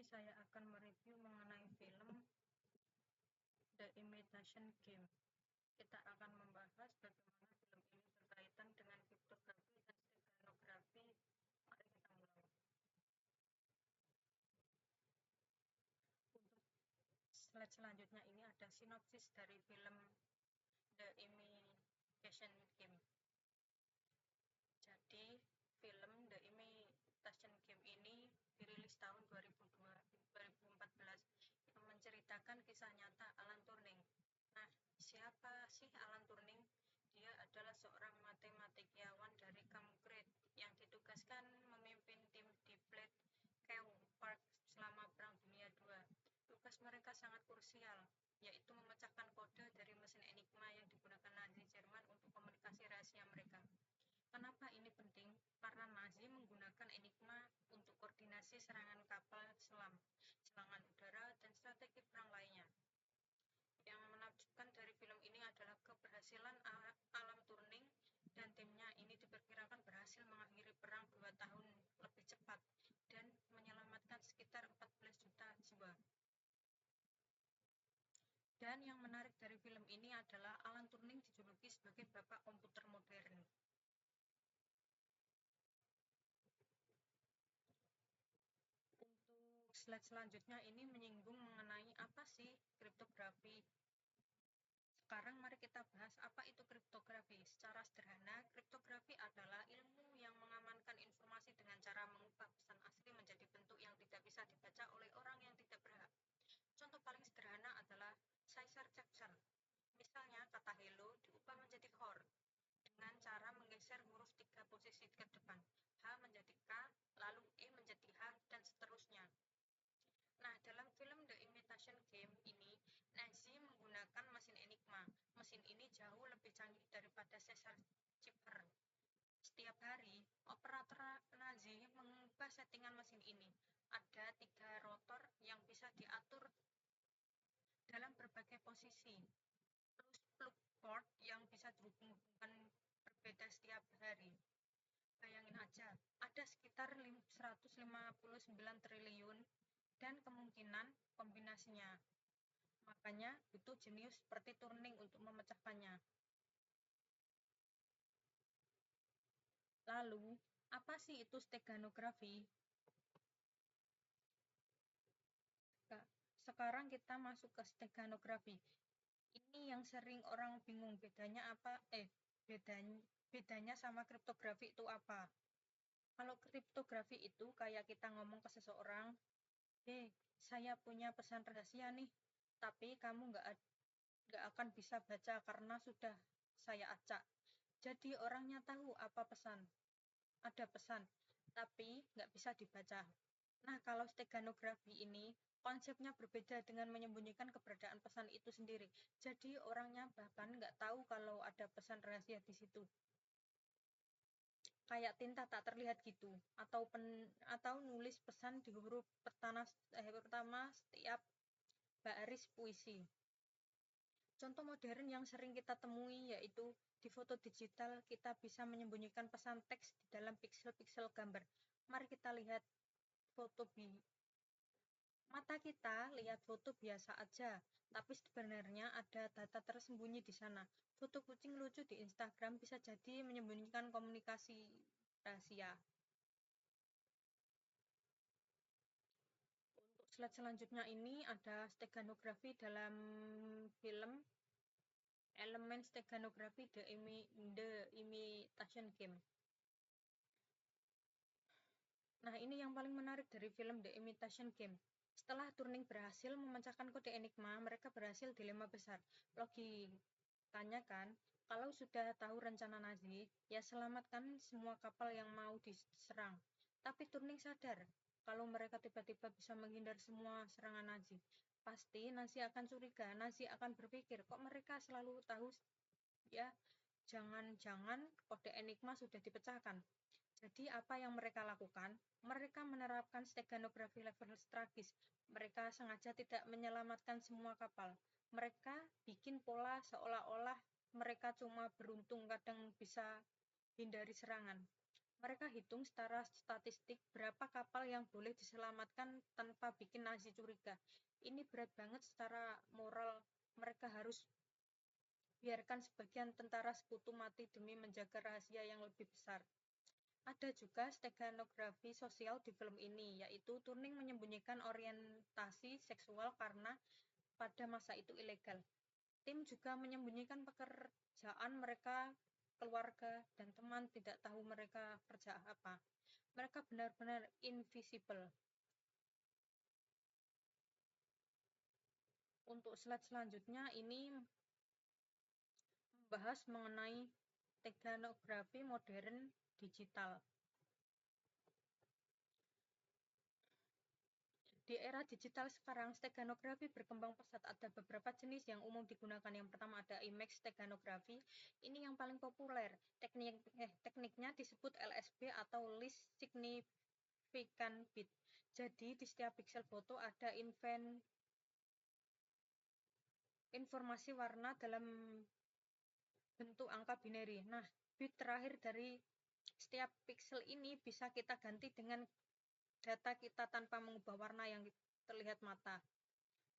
ini saya akan mereview mengenai film The Imitation Game. Kita akan membahas bagaimana film ini berkaitan dengan kriptografi dan steganografi. Mari kita mulai. Untuk slide selanjutnya ini ada sinopsis dari film The Imitation Game. Jadi, film The Imitation Game ini dirilis tahun 2014 yang menceritakan kisah nyata Alan Turing. Nah, siapa sih Alan Turing? Dia adalah seorang matematikawan dari Cambridge yang ditugaskan memimpin tim di Blackheath Park selama Perang Dunia II. Tugas mereka sangat krusial, yaitu memecahkan kode dari mesin Enigma yang digunakan Nazi Jerman untuk komunikasi rahasia mereka. Kenapa ini penting? Karena Nazi menggunakan Enigma untuk koordinasi serangan kapal selam, serangan udara, dan strategi perang lainnya. Yang menakjubkan dari film ini adalah keberhasilan Alan Turing dan timnya. Ini diperkirakan berhasil mengakhiri perang 2 tahun lebih cepat dan menyelamatkan sekitar 14 juta jiwa. Dan yang menarik dari film ini adalah Alan Turing dijuluki sebagai bapak komputer modern. Untuk slide selanjutnya ini menyinggung mengenai apa sih kriptografi. Sekarang mari kita bahas apa itu kriptografi. Secara sederhana, kriptografi adalah ilmu yang mengamankan informasi dengan cara mengubah pesan asli menjadi bentuk yang tidak bisa dibaca oleh orang yang tidak berhak. Contoh paling sederhana adalah Caesar capture. Misalnya kata hello diubah menjadi hor dengan cara menggeser huruf 3 posisi ke depan. H menjadi K, lalu E menjadi H, dan seterusnya. Nah, dalam film The Imitation Game ini, Nazi menggunakan mesin Enigma. Mesin ini jauh lebih canggih daripada Caesar Chipper. Setiap hari, operator Nazi mengubah settingan mesin ini. Ada 3 rotor yang bisa diatur dalam berbagai posisi, plus plug port yang bisa dihubungkan berbeda setiap hari. Bayangin aja, ada sekitar 159 triliun dan kemungkinan kombinasinya. Makanya butuh jenius seperti Turing untuk memecahkannya. Lalu, apa sih itu steganografi? Sekarang kita masuk ke steganografi. Ini yang sering orang bingung bedanya apa? Bedanya sama kriptografi itu apa? Kalau kriptografi itu kayak kita ngomong ke seseorang, saya punya pesan rahasia nih, tapi kamu nggak akan bisa baca karena sudah saya acak. Jadi orangnya tahu apa pesan. Ada pesan, tapi nggak bisa dibaca. Nah, kalau steganografi ini, konsepnya berbeda dengan menyembunyikan keberadaan pesan itu sendiri. Jadi orangnya bahkan nggak tahu kalau ada pesan rahasia di situ. Kayak tinta tak terlihat gitu, atau nulis pesan di huruf pertama setiap baris puisi. Contoh modern yang sering kita temui yaitu di foto digital kita bisa menyembunyikan pesan teks di dalam piksel-piksel gambar. Mari kita lihat foto mata kita lihat foto biasa aja, tapi sebenarnya ada data tersembunyi di sana. Foto kucing lucu di Instagram bisa jadi menyembunyikan komunikasi rahasia. Untuk slide selanjutnya ini ada steganografi dalam film elemen steganografi The Imitation Game. Nah, ini yang paling menarik dari film The Imitation Game. Setelah Turing berhasil memecahkan kode Enigma, mereka berhasil dilema besar. Logikanya kan, kalau sudah tahu rencana Nazi, ya selamatkan semua kapal yang mau diserang. Tapi Turing sadar, kalau mereka tiba-tiba bisa menghindar semua serangan Nazi, pasti Nazi akan curiga, Nazi akan berpikir, kok mereka selalu tahu, ya jangan-jangan kode Enigma sudah dipecahkan. Jadi apa yang mereka lakukan? Mereka menerapkan steganografi level tragis. Mereka sengaja tidak menyelamatkan semua kapal. Mereka bikin pola seolah-olah mereka cuma beruntung kadang bisa hindari serangan. Mereka hitung secara statistik berapa kapal yang boleh diselamatkan tanpa bikin Nazi curiga. Ini berat banget secara moral. Mereka harus biarkan sebagian tentara sekutu mati demi menjaga rahasia yang lebih besar. Ada juga steganografi sosial di film ini, yaitu Turning menyembunyikan orientasi seksual karena pada masa itu ilegal. Tim juga menyembunyikan pekerjaan mereka, keluarga, dan teman tidak tahu mereka kerja apa. Mereka benar-benar invisible. Untuk slide selanjutnya ini membahas mengenai steganografi modern digital. Di era digital sekarang, steganografi berkembang pesat. Ada beberapa jenis yang umum digunakan. Yang pertama ada image steganografi. Ini yang paling populer. Tekniknya disebut LSB atau Least Significant Bit. Jadi di setiap pixel foto ada informasi warna dalam bentuk angka binary. Nah, bit terakhir dari setiap pixel ini bisa kita ganti dengan data kita tanpa mengubah warna yang terlihat mata.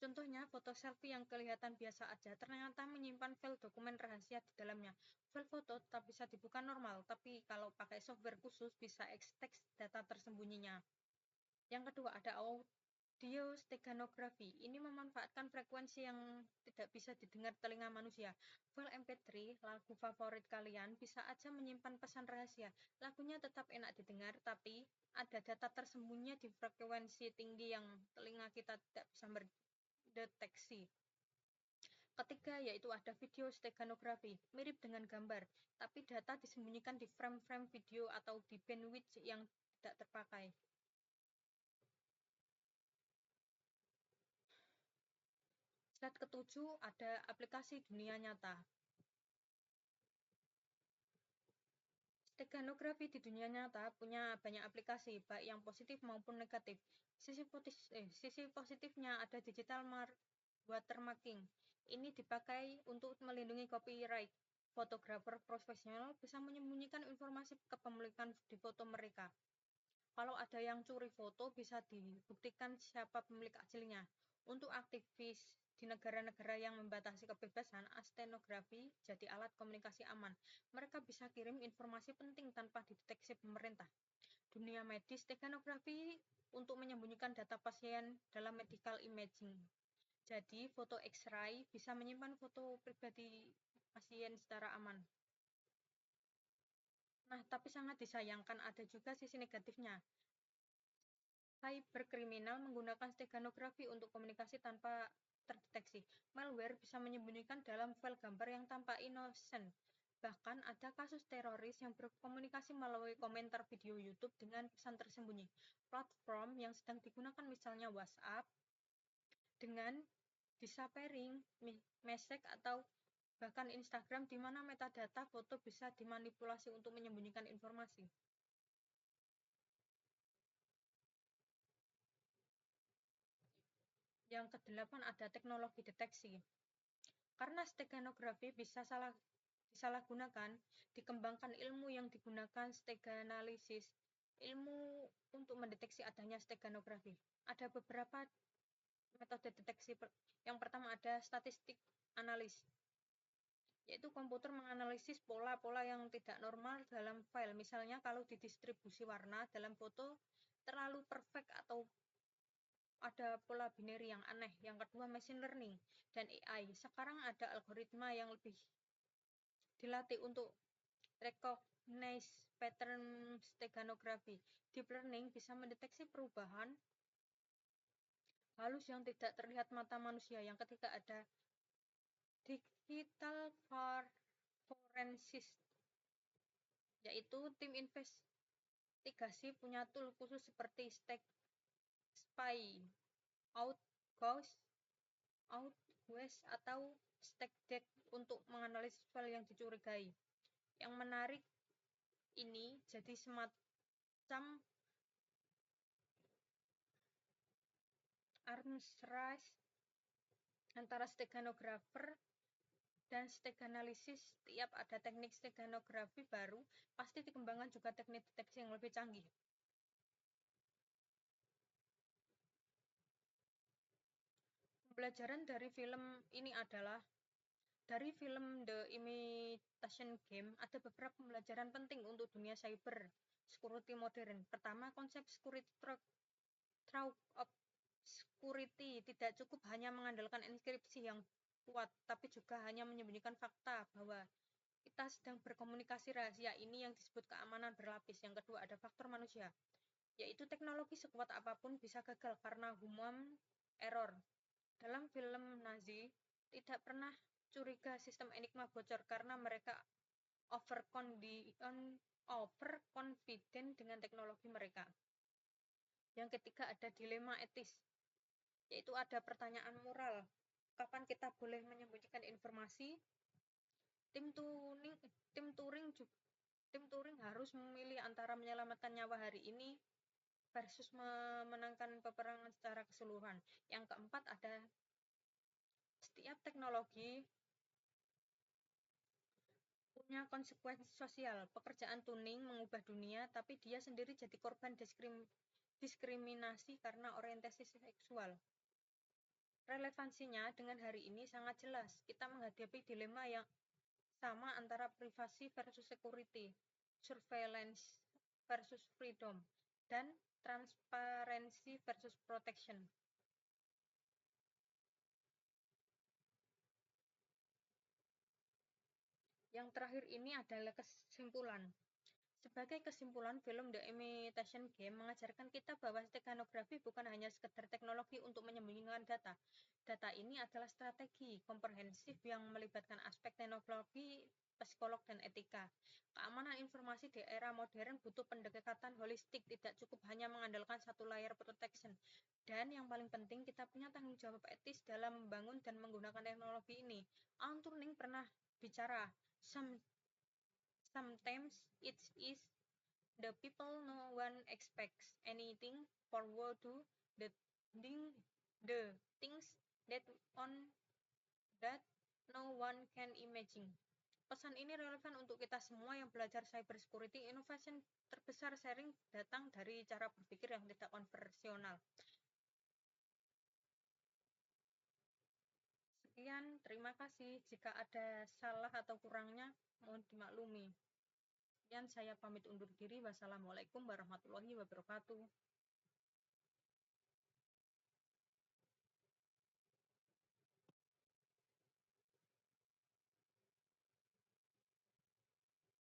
Contohnya, foto selfie yang kelihatan biasa aja ternyata menyimpan file dokumen rahasia di dalamnya. File foto tetap bisa dibuka normal, tapi kalau pakai software khusus bisa ekstrak data tersembunyinya. Yang kedua ada audio steganografi. Ini memanfaatkan frekuensi yang tidak bisa didengar telinga manusia. File MP3 lagu favorit kalian bisa aja menyimpan pesan rahasia. Lagunya tetap enak didengar, tapi ada data tersembunyi di frekuensi tinggi yang telinga kita tidak bisa mendeteksi. Ketiga yaitu ada video steganografi, mirip dengan gambar, tapi data disembunyikan di frame-frame video atau di bandwidth yang tidak terpakai. Slide ketujuh ada aplikasi dunia nyata. Steganografi di dunia nyata punya banyak aplikasi, baik yang positif maupun negatif. Sisi positifnya ada digital watermarking. Ini dipakai untuk melindungi copyright. Fotografer profesional bisa menyembunyikan informasi kepemilikan di foto mereka. Kalau ada yang curi foto, bisa dibuktikan siapa pemilik aslinya. Untuk aktivis di negara-negara yang membatasi kebebasan, stenografi jadi alat komunikasi aman. Mereka bisa kirim informasi penting tanpa dideteksi pemerintah. Dunia medis, steganografi untuk menyembunyikan data pasien dalam medical imaging. Jadi, foto X-ray bisa menyimpan foto pribadi pasien secara aman. Nah, tapi sangat disayangkan ada juga sisi negatifnya. Cyberkriminal menggunakan steganografi untuk komunikasi tanpa terdeteksi. Malware bisa menyembunyikan dalam file gambar yang tampak innocent. Bahkan ada kasus teroris yang berkomunikasi melalui komentar video YouTube dengan pesan tersembunyi. Platform yang sedang digunakan misalnya WhatsApp dengan disappearing, Messenger atau bahkan Instagram di mana metadata foto bisa dimanipulasi untuk menyembunyikan informasi. Yang kedelapan ada teknologi deteksi. Karena steganografi bisa disalahgunakan, dikembangkan ilmu yang digunakan steganalisis, ilmu untuk mendeteksi adanya steganografi. Ada beberapa metode deteksi. Yang pertama ada statistik analis, yaitu komputer menganalisis pola-pola yang tidak normal dalam file. Misalnya kalau didistribusi warna dalam foto terlalu perfect atau ada pola binary yang aneh. Yang kedua machine learning dan AI. Sekarang ada algoritma yang lebih dilatih untuk recognize pattern steganografi. Deep learning bisa mendeteksi perubahan halus yang tidak terlihat mata manusia. Yang ketiga ada digital forensic, yaitu tim investigasi punya tool khusus seperti StegSpy, OutGhost, OutWest atau StegDeck untuk menganalisis file yang dicurigai. Yang menarik ini jadi semacam arms race antara steganografer Dan steganalisis, setiap ada teknik steganografi baru, pasti dikembangkan juga teknik deteksi yang lebih canggih. Pembelajaran dari film ini adalah, dari film The Imitation Game, ada beberapa pembelajaran penting untuk dunia cyber security modern. Pertama, konsep security through obscurity tidak cukup hanya mengandalkan enkripsi yang kuat, tapi juga hanya menyembunyikan fakta bahwa kita sedang berkomunikasi rahasia. Ini yang disebut keamanan berlapis. Yang kedua, ada faktor manusia, yaitu teknologi sekuat apapun bisa gagal karena human error. Dalam film Nazi, tidak pernah curiga sistem Enigma bocor karena mereka overconfident dengan teknologi mereka. Yang ketiga, ada dilema etis, yaitu ada pertanyaan moral. Kapan kita boleh menyembunyikan informasi? Tim Turing harus memilih antara menyelamatkan nyawa hari ini versus memenangkan peperangan secara keseluruhan. Yang keempat, ada setiap teknologi punya konsekuensi sosial. Pekerjaan Turing mengubah dunia, tapi dia sendiri jadi korban diskriminasi karena orientasi seksual. Relevansinya dengan hari ini sangat jelas. Kita menghadapi dilema yang sama antara privasi versus security, surveillance versus freedom, dan transparency versus protection. Yang terakhir ini adalah kesimpulan. Sebagai kesimpulan, film The Imitation Game mengajarkan kita bahwa steganografi bukan hanya sekedar teknologi untuk menyembunyikan data. Data ini adalah strategi komprehensif yang melibatkan aspek teknologi, psikolog, dan etika. Keamanan informasi di era modern butuh pendekatan holistik, tidak cukup hanya mengandalkan satu layer protection. Dan yang paling penting, kita punya tanggung jawab etis dalam membangun dan menggunakan teknologi ini. Alan Turing pernah bicara, sometimes it is the people no one expects anything forward to the things that on that no one can imagine. Pesan ini relevan untuk kita semua yang belajar cybersecurity. Innovation terbesar sharing datang dari cara berpikir yang tidak konvensional. Sekian, terima kasih. Jika ada salah atau kurangnya, mohon dimaklumi. Sekian, saya pamit undur diri. Wassalamualaikum warahmatullahi wabarakatuh.